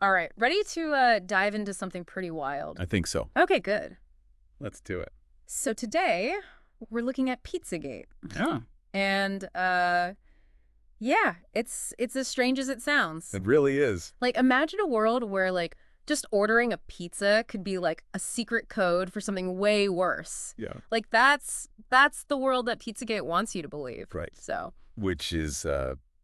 All right. Ready to dive into something pretty wild? I think so. Okay, good. Let's do it. So today, we're looking at Pizzagate. Yeah. And, yeah, it's as strange as it sounds. It really is. Like, imagine a world where, like, just ordering a pizza could be, like, a secret code for something way worse. Yeah. Like, that's the world that Pizzagate wants you to believe. Right. So. Which is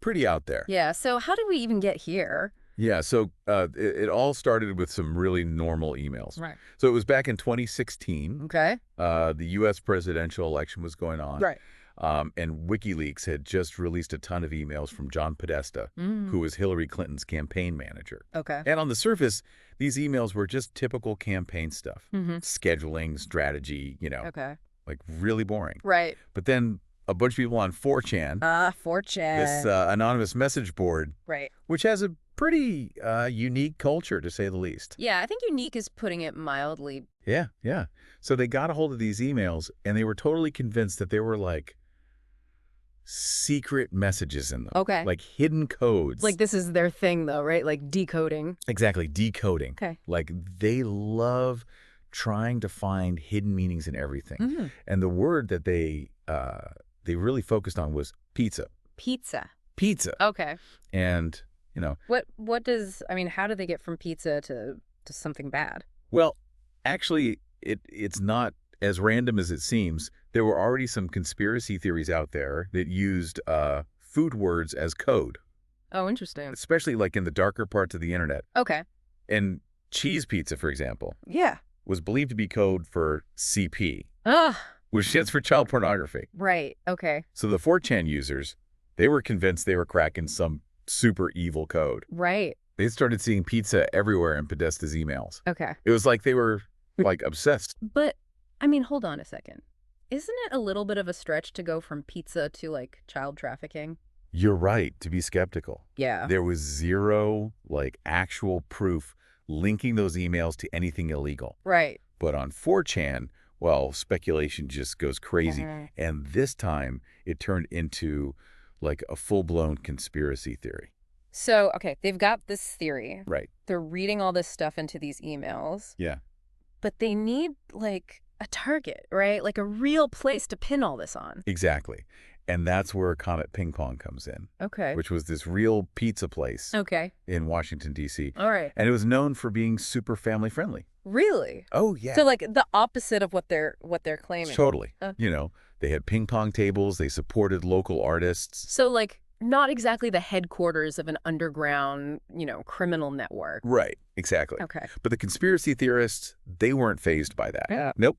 pretty out there. Yeah, so how did we even get here? Yeah, so it all started with some really normal emails. Right. So it was back in 2016. Okay. The U.S. presidential election was going on. Right. And WikiLeaks had just released a ton of emails from John Podesta, who was Hillary Clinton's campaign manager. Okay. And on the surface, these emails were just typical campaign stuff. Scheduling, strategy, Okay. like really boring. Right. But then a bunch of people on 4chan, 4chan. this anonymous message board, Right. which has a pretty unique culture, to say the least. Yeah, I think unique is putting it mildly. Yeah, yeah. So they got a hold of these emails, and they were totally convinced that they were like secret messages in them. Okay. Like hidden codes. Like this is their thing, though, right? Like decoding. Exactly, decoding. Okay. Like they love trying to find hidden meanings in everything. And the word that they really focused on was pizza. Pizza. Pizza. Okay. And, What does, I mean, how did they get from pizza to something bad? well, actually, it's not as random as it seems. There were already some conspiracy theories out there that used food words as code, Oh, interesting. especially like in the darker parts of the internet. Okay. And cheese pizza, for example, Yeah. was believed to be code for CP, Ah, which stands for child pornography. right. Okay. So the 4chan users, they were convinced they were cracking some super evil code. Right. They started seeing pizza everywhere in Podesta's emails. Okay. It was like they were like obsessed. But, I mean, hold on a second. Isn't it a little bit of a stretch to go from pizza to, like, child trafficking? You're right to be skeptical. Yeah. There was zero like actual proof linking those emails to anything illegal. Right. But on 4chan, well, speculation just goes crazy. And this time it turned into like a full-blown conspiracy theory. So, okay, they've got this theory. Right. They're reading all this stuff into these emails. Yeah. But they need, like, a target, right? Like a real place to pin all this on. Exactly. And that's where Comet Ping Pong comes in, Okay. which was this real pizza place Okay. in Washington, D.C. All right. And it was known for being super family-friendly. Really? Oh, yeah. So, like, the opposite of what they're claiming. Totally. They had ping pong tables. They supported local artists. So, like, not exactly the headquarters of an underground, criminal network. Right. Exactly. Okay. But the conspiracy theorists, they weren't fazed by that. Yeah. Nope.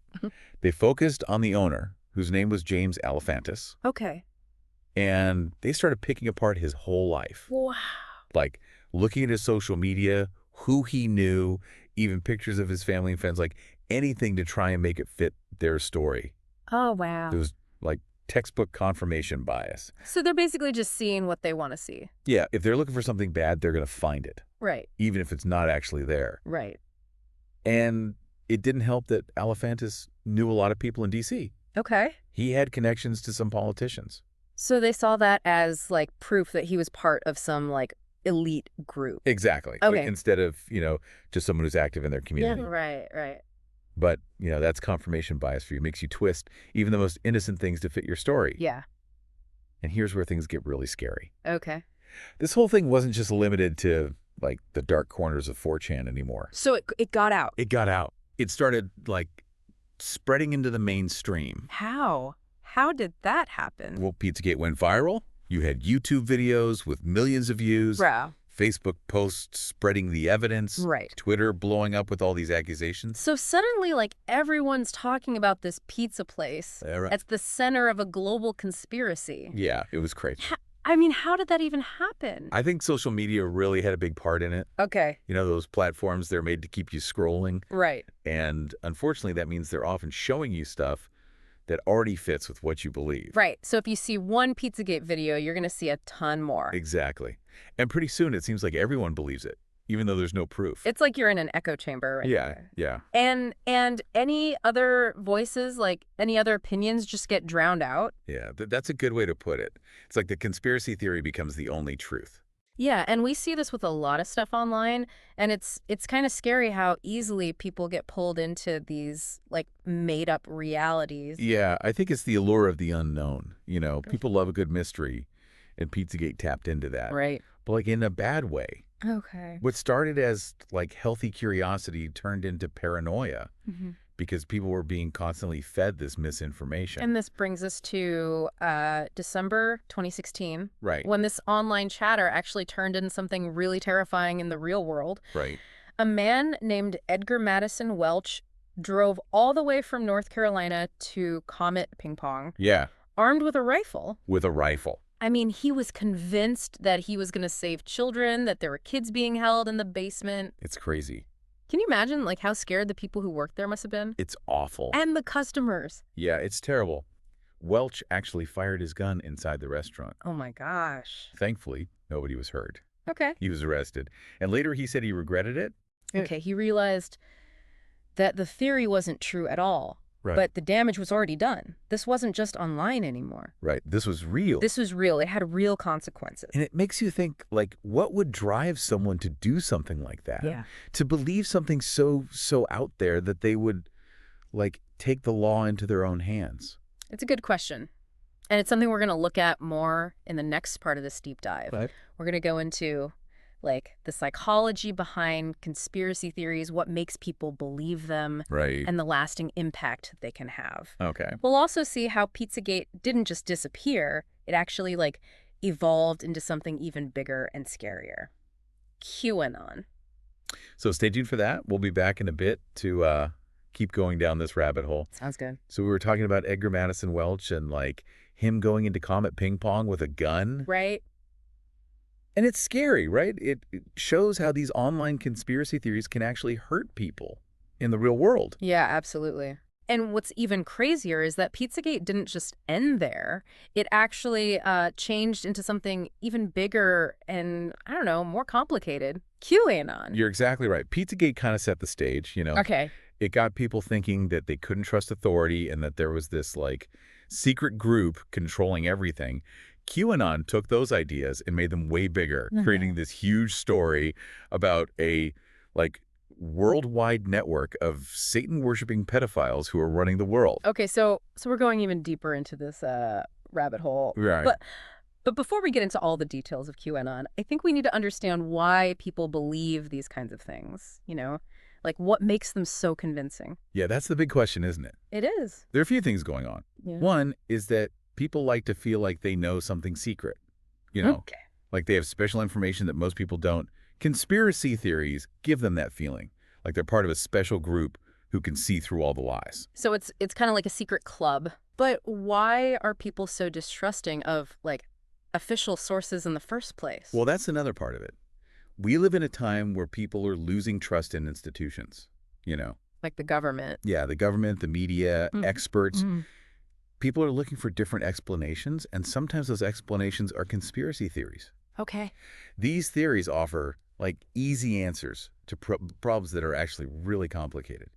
They focused on the owner, whose name was James Alefantis, Okay. and they started picking apart his whole life. Wow. Like looking at his social media, who he knew, even pictures of his family and friends, like anything to try and make it fit their story. Oh, wow. It was like textbook confirmation bias. So they're basically just seeing what they want to see. Yeah, if they're looking for something bad, they're going to find it, Right. even if it's not actually there. Right. And it didn't help that Alefantis knew a lot of people in D.C. Okay. He had connections to some politicians. So they saw that as, like, proof that he was part of some, like, elite group. Exactly. Okay. Instead of, just someone who's active in their community. Right, right. But, that's confirmation bias for you. It makes you twist even the most innocent things to fit your story. Yeah. And here's where things get really scary. Okay. This whole thing wasn't just limited to, like, the dark corners of 4chan anymore. So it got out. It got out. It started, like, spreading into the mainstream. How? How did that happen? Well, Pizzagate went viral. You had YouTube videos with millions of views. Wow. Facebook posts spreading the evidence. Right. Twitter blowing up with all these accusations. So suddenly, like, everyone's talking about this pizza place that's the center of a global conspiracy. Yeah, it was crazy. I mean, how did that even happen? I think social media really had a big part in it. Okay. Those platforms, they're made to keep you scrolling. Right. And unfortunately, that means they're often showing you stuff that already fits with what you believe. Right. So if you see one Pizzagate video, you're going to see a ton more. Exactly. And pretty soon, it seems like everyone believes it, even though there's no proof. It's like you're in an echo chamber right there. Yeah. And any other voices, like any other opinions, just get drowned out? Yeah, that's a good way to put it. It's like the conspiracy theory becomes the only truth. Yeah, and we see this with a lot of stuff online, and it's kind of scary how easily people get pulled into these like made up realities. Yeah, I think it's the allure of the unknown. People love a good mystery, and Pizzagate tapped into that. Right. But like in a bad way. Okay. What started as like healthy curiosity turned into paranoia Hmm. because people were being constantly fed this misinformation. And this brings us to December 2016, Right, when this online chatter actually turned into something really terrifying in the real world. right. A man named Edgar Madison Welch drove all the way from North Carolina to Comet Ping Pong, Yeah, armed with a rifle. with a rifle. I mean, he was convinced that he was going to save children, that there were kids being held in the basement. It's crazy. Can you imagine, like, how scared the people who worked there must have been? It's awful. And the customers. Yeah, it's terrible. Welch actually fired his gun inside the restaurant. Oh my gosh. Thankfully, nobody was hurt. Okay. He was arrested. And later he said he regretted it. Okay, he realized that the theory wasn't true at all. Right. But the damage was already done. This wasn't just online anymore. Right. This was real. This was real. It had real consequences. And it makes you think, like, what would drive someone to do something like that? Yeah. To believe something so out there that they would, like, take the law into their own hands. It's a good question. And it's something we're going to look at more in the next part of this deep dive. Right. We're going to go into, like, the psychology behind conspiracy theories, what makes people believe them, Right. and the lasting impact they can have. Okay. We'll also see how Pizzagate didn't just disappear. It actually, like, evolved into something even bigger and scarier. QAnon. So stay tuned for that. We'll be back in a bit to keep going down this rabbit hole. Sounds good. So we were talking about Edgar Madison Welch and, like, him going into Comet Ping Pong with a gun. Right? And it's scary, right? It shows how these online conspiracy theories can actually hurt people in the real world. Yeah, absolutely. And what's even crazier is that Pizzagate didn't just end there. It actually changed into something even bigger and, I don't know, more complicated. QAnon. You're exactly right. Pizzagate kind of set the stage. Okay. It got people thinking that they couldn't trust authority and that there was this, like, secret group controlling everything. QAnon took those ideas and made them way bigger, creating this huge story about a, like, worldwide network of Satan-worshipping pedophiles who are running the world. Okay, so we're going even deeper into this rabbit hole. Right. But before we get into all the details of QAnon, I think we need to understand why people believe these kinds of things, Like, what makes them so convincing? Yeah, that's the big question, isn't it? It is. There are a few things going on. Yeah. One is that people like to feel like they know something secret, Okay. like they have special information that most people don't. Conspiracy theories give them that feeling, like they're part of a special group who can see through all the lies. So it's kind of like a secret club. But why are people so distrusting of, like, official sources in the first place? Well, that's another part of it. We live in a time where people are losing trust in institutions, Like the government. Yeah, the government, the media, experts. Mhm. People are looking for different explanations, and sometimes those explanations are conspiracy theories. Okay. These theories offer, like, easy answers to problems that are actually really complicated,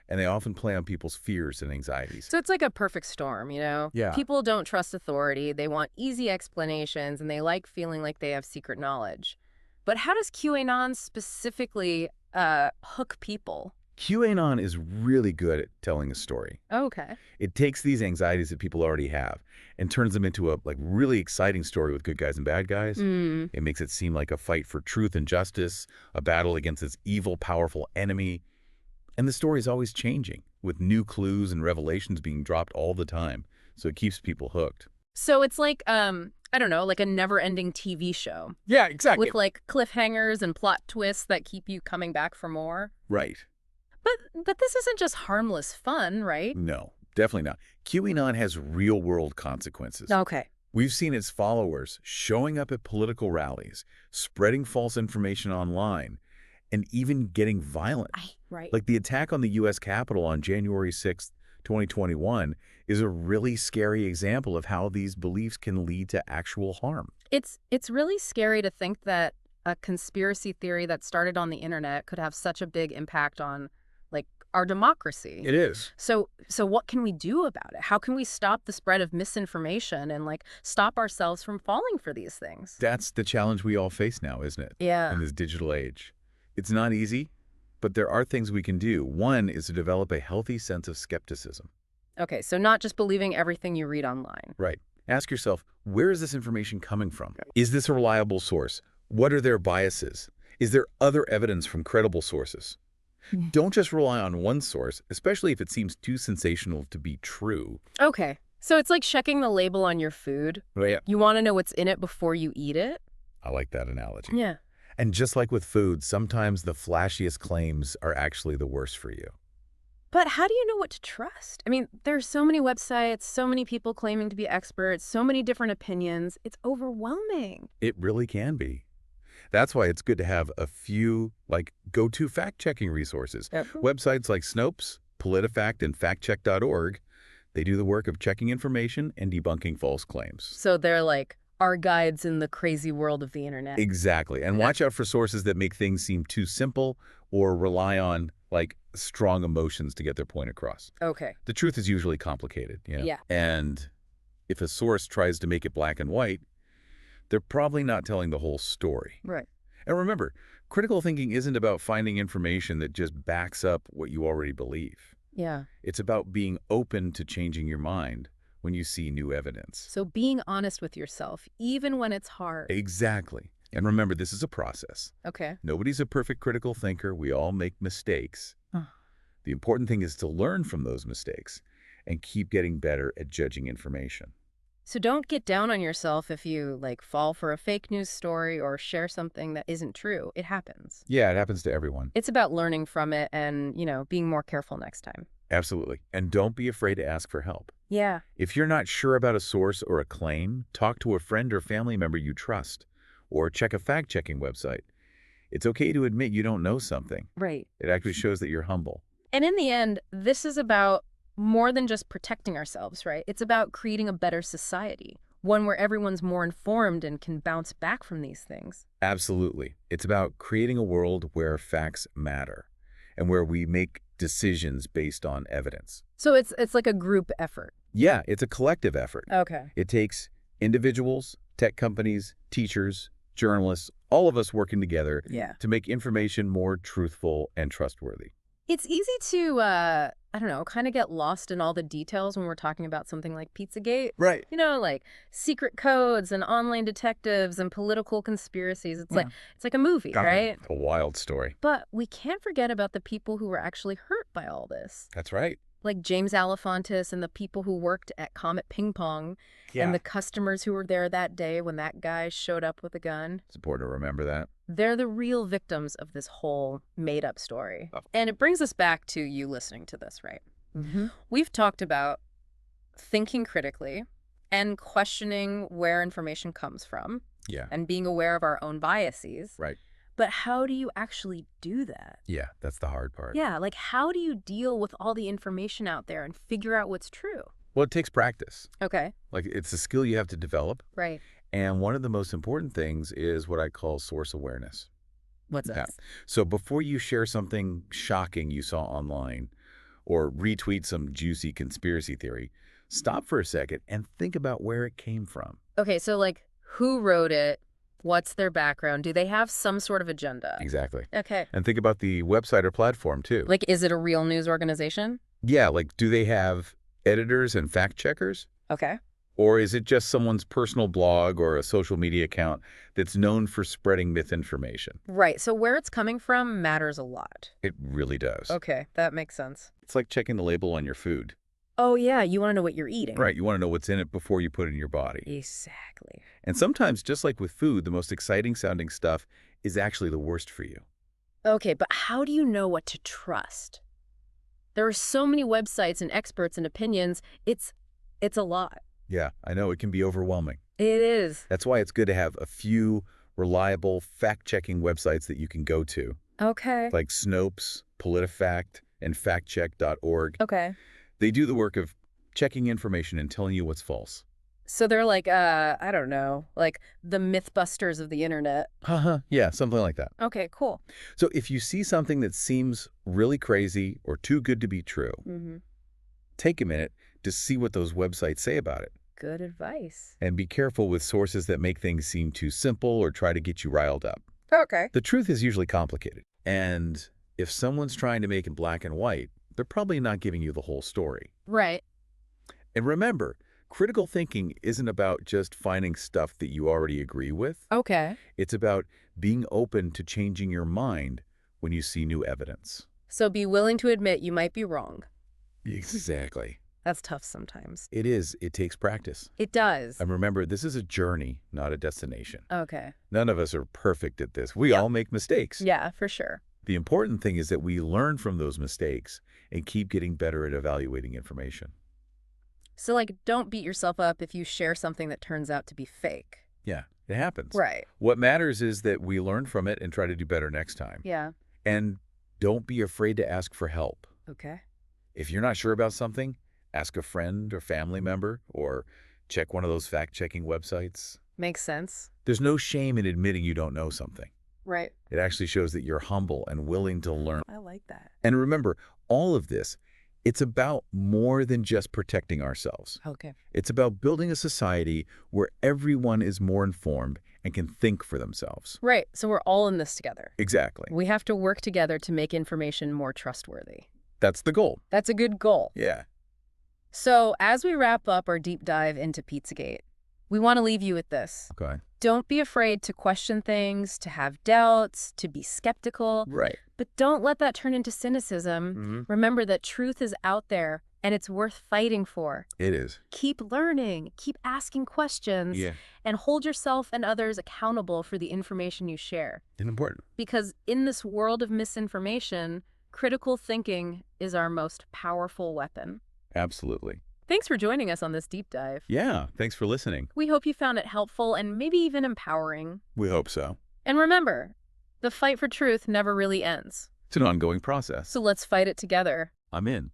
and they often play on people's fears and anxieties. So it's like a perfect storm, Yeah. People don't trust authority. They want easy explanations, and they like feeling like they have secret knowledge. But how does QAnon specifically hook people? QAnon is really good at telling a story. Okay. It takes these anxieties that people already have and turns them into a, like, really exciting story with good guys and bad guys. It makes it seem like a fight for truth and justice, a battle against this evil, powerful enemy. And the story is always changing, with new clues and revelations being dropped all the time. So it keeps people hooked. So it's like, I don't know, like a never-ending TV show. Yeah, exactly. With, like, cliffhangers and plot twists that keep you coming back for more. Right. But this isn't just harmless fun, right? No, definitely not. QAnon has real-world consequences. Okay. We've seen its followers showing up at political rallies, spreading false information online, and even getting violent. Right. Like the attack on the U.S. Capitol on January 6th, 2021 is a really scary example of how these beliefs can lead to actual harm. It's really scary to think that a conspiracy theory that started on the internet could have such a big impact on, like, our democracy. It is. So what can we do about it? How can we stop the spread of misinformation and like stop ourselves from falling for these things? That's the challenge we all face now, isn't it? Yeah. In this digital age. It's not easy, but there are things we can do. One is to develop a healthy sense of skepticism. Okay, so not just believing everything you read online. Right. Ask yourself, where is this information coming from? Is this a reliable source? What are their biases? Is there other evidence from credible sources? Don't just rely on one source, especially if it seems too sensational to be true. Okay, so it's like checking the label on your food. Oh, yeah. You want to know what's in it before you eat it? I like that analogy. Yeah. And just like with food, sometimes the flashiest claims are actually the worst for you. But how do you know what to trust? I mean, there's so many websites, so many people claiming to be experts, so many different opinions. It's overwhelming. It really can be. That's why it's good to have a few, go-to fact-checking resources. Yep. Websites like Snopes, PolitiFact, and FactCheck.org, they do the work of checking information and debunking false claims. So they're like our guides in the crazy world of the internet. Exactly. And watch out for sources that make things seem too simple or rely on, strong emotions to get their point across. Okay. The truth is usually complicated. Yeah. And if a source tries to make it black and white, they're probably not telling the whole story. Right. And remember, critical thinking isn't about finding information that just backs up what you already believe. Yeah. It's about being open to changing your mind when you see new evidence. So being honest with yourself, even when it's hard. Exactly. And remember, this is a process. Okay. Nobody's a perfect critical thinker. We all make mistakes. The important thing is to learn from those mistakes and keep getting better at judging information. So don't get down on yourself if you fall for a fake news story or share something that isn't true. It happens. Yeah, it happens to everyone. It's about learning from it and, being more careful next time. Absolutely. And don't be afraid to ask for help. Yeah. If you're not sure about a source or a claim, talk to a friend or family member you trust, or check a fact-checking website. It's okay to admit you don't know something. Right. It actually shows that you're humble. And in the end, this is about more than just protecting ourselves, right? It's about creating a better society, one where everyone's more informed and can bounce back from these things. Absolutely. It's about creating a world where facts matter and where we make decisions based on evidence. So it's like a group effort. Yeah, it's a collective effort. Okay. It takes individuals, tech companies, teachers, journalists, all of us working together to make information more truthful and trustworthy. It's easy to, kind of get lost in all the details when we're talking about something like Pizzagate. Right. Like secret codes and online detectives and political conspiracies. It's like a movie, right? A wild story. But we can't forget about the people who were actually hurt by all this. That's right. Like James Alefantis and the people who worked at Comet Ping Pong and the customers who were there that day when that guy showed up with a gun. It's important to remember that. They're the real victims of this whole made-up story. And it brings us back to you listening to this, right? We've talked about thinking critically and questioning where information comes from. Yeah. And being aware of our own biases. Right. But how do you actually do that? Yeah, that's the hard part. Yeah, how do you deal with all the information out there and figure out what's true? Well, it takes practice. Okay. It's a skill you have to develop. Right. And one of the most important things is what I call source awareness. What's that? So before you share something shocking you saw online or retweet some juicy conspiracy theory, stop for a second and think about where it came from. Okay, so who wrote it? What's their background? Do they have some sort of agenda? Exactly. Okay. And think about the website or platform, too. Is it a real news organization? Yeah, do they have editors and fact checkers? Okay. Or is it just someone's personal blog or a social media account that's known for spreading misinformation? Right. So where it's coming from matters a lot. It really does. Okay, that makes sense. It's like checking the label on your food. Oh, yeah, you want to know what you're eating. Right, you want to know what's in it before you put it in your body. Exactly. And sometimes, just like with food, the most exciting sounding stuff is actually the worst for you. Okay, but how do you know what to trust? There are so many websites and experts and opinions. It's a lot. Yeah, I know. It can be overwhelming. It is. That's why it's good to have a few reliable fact-checking websites that you can go to. Okay. Like Snopes, PolitiFact, and FactCheck.org. Okay. They do the work of checking information and telling you what's false. So they're like, I don't know, like the Mythbusters of the internet. Haha, yeah, something like that. Okay, cool. So if you see something that seems really crazy or too good to be true, Mm-hmm. take a minute to see what those websites say about it. Good advice. And be careful with sources that make things seem too simple or try to get you riled up. Okay. The truth is usually complicated. And if someone's trying to make it black and white, they're probably not giving you the whole story. Right. And remember, critical thinking isn't about just finding stuff that you already agree with. Okay. It's about being open to changing your mind when you see new evidence. So be willing to admit you might be wrong. Exactly. That's tough sometimes. It is. It takes practice. It does. And remember, this is a journey, not a destination. Okay. None of us are perfect at this. We all make mistakes. Yeah, for sure. The important thing is that we learn from those mistakes and keep getting better at evaluating information. So, like, don't beat yourself up if you share something that turns out to be fake. Yeah, it happens. Right. What matters is that we learn from it and try to do better next time. Yeah. And don't be afraid to ask for help. Okay. If you're not sure about something, ask a friend or family member or check one of those fact-checking websites. Makes sense. There's no shame in admitting you don't know something. Right. It actually shows that you're humble and willing to learn. I like that. And remember, all of this, it's about more than just protecting ourselves. Okay. It's about building a society where everyone is more informed and can think for themselves. Right. So we're all in this together. Exactly. We have to work together to make information more trustworthy. That's the goal. That's a good goal. Yeah. So as we wrap up our deep dive into Pizzagate, we want to leave you with this. Okay. Don't be afraid to question things, to have doubts, to be skeptical. Right. But don't let that turn into cynicism. Remember that truth is out there and it's worth fighting for. It is. Keep learning, keep asking questions, and hold yourself and others accountable for the information you share. And important. Because in this world of misinformation, critical thinking is our most powerful weapon. Absolutely. Thanks for joining us on this deep dive. Yeah. Thanks for listening. We hope you found it helpful and maybe even empowering. We hope so. And remember, the fight for truth never really ends. It's an ongoing process. So let's fight it together. I'm in.